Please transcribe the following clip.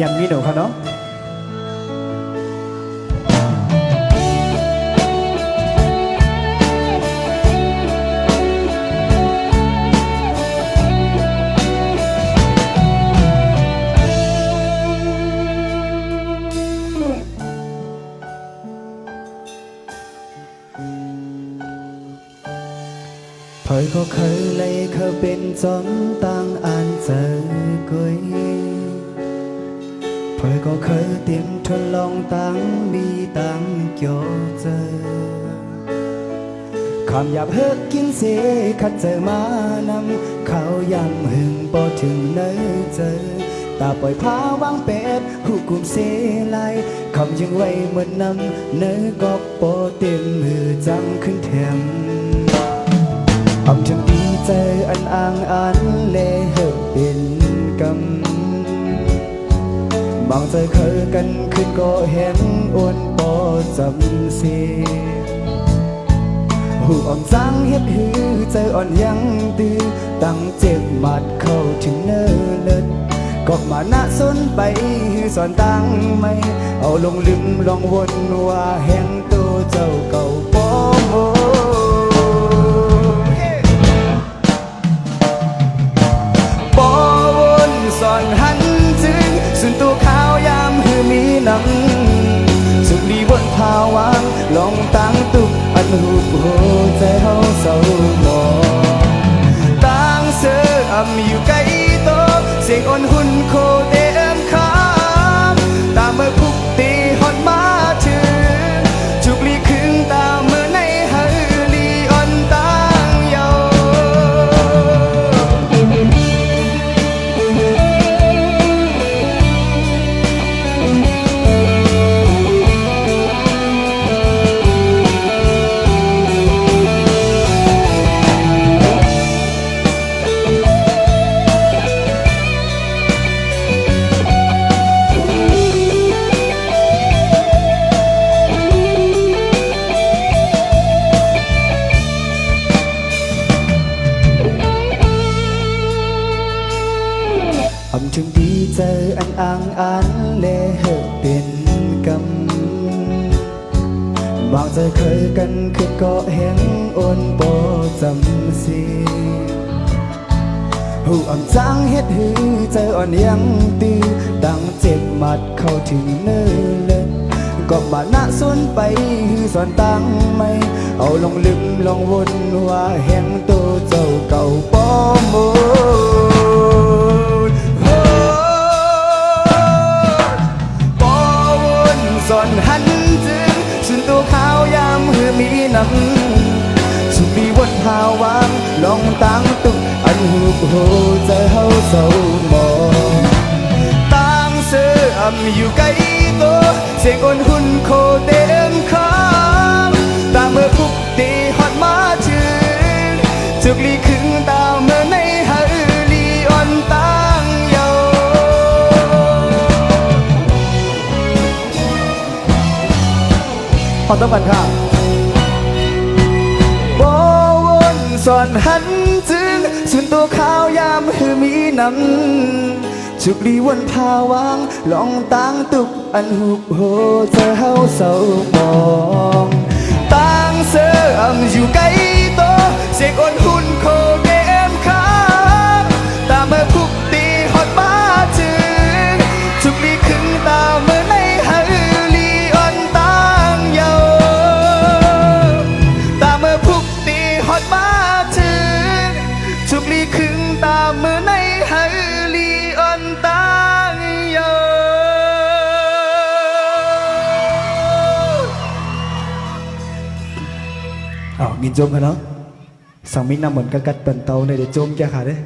ยังมีหนูเขาเนาะthời có khơi lấy khơi bên gió tăng an giờ cuối thời có khơi tiếng thuần lòng tăng mi tăng cho giờคำหยาบเฮิกกินเสขัดเจอมานำเขายำหึงบ่ถึงเนยเจอตาปล่อยพาวางเป็ดหูกุมเสลายคำยังไว้เหมือนนำเนื้อกอกโปเต็มมือจังขึ้นแถมอำถึงดีใจอันอ่างอันเล่เหอะเป็นกำบางใจเคยกันขึ้นก็เห็นอ้วนปอจำเสียหูอ่อนจังเฮ็ดหือใจอ่อนยังตื้อตั้งเจ็บหมัดเข้าถึงเนื้อเลิศกอกมาหน้าสนไปสอนตั้งไม่เอาลงลืมลองวนว่าแห่งตัวเจ้าเก่าป้อโมป้อวนสอนหันถึงสุนตัวขาวยามหือมีน้ำสุขดีบนภาวางลองตั้งตุกอันหูโหใจเฮาเศร้าหมองตั้งเสืออำอยู่ใกล้โตเสียงอ่อนหุ่นโคเตมคำตามเมื่อพุกตีหอนมาถึงจุกลีคึงตามเมื่อในเฮลีอ่อนตั้งเยาอำถึงดีเจออันอ่างอันเล่เหอะเป็นกำบางใจเคยกันคือก็เห็นอ้นโปจำสีหูอ่ำจังเฮ็ดหือใจอ่อนยังตีตั้งเจ็บหมัดเข้าถึงเนื้อเล็ดก็มาหน้าสวนไปหือสอนตั้งไม่เอาลงลืมลองวนว่าแห่งตัวเจ้าเก่าป้อโมสอนหันถึงสุนตัวขาวยามหือมีน้ำสุขดีวนภาวางลองตั้งตุกอันหูโหใจเฮาเศร้าหมองตั้งเสืออำอยู่ใกล้โตเสียงอ่อนหุ่นโคเต็มคำตามเมื่อพุกตีหอดมาถึงจุกลีคึงตามเมื่อในเฮลีอ่อนตั้งเยาขอต้อนรับค่ะบวนสอนหันถึงสุนตัวขาวยามหือมีน้ำจุกลีวนภาวางลองตั้งตุกอันหุบโหเจอเฮาเศร้ามองตั้งเสืออำอยู่ใกล้โตเสียงอ่อนหุ่นโคเกมค้างตามเมื่อพุกตีหอดมาถึงจุกลีคึงตามเมื่อในเฮลีอ่อนตั้งเยามาถึงจุกลีคึงตามมือในเฮลีอ่อนตั้งเยากินจมกันเนาะสั่งมิ้นนำเหมือนกันกัดเป็นเตาในเดี๋ยวจมแกขาดเลย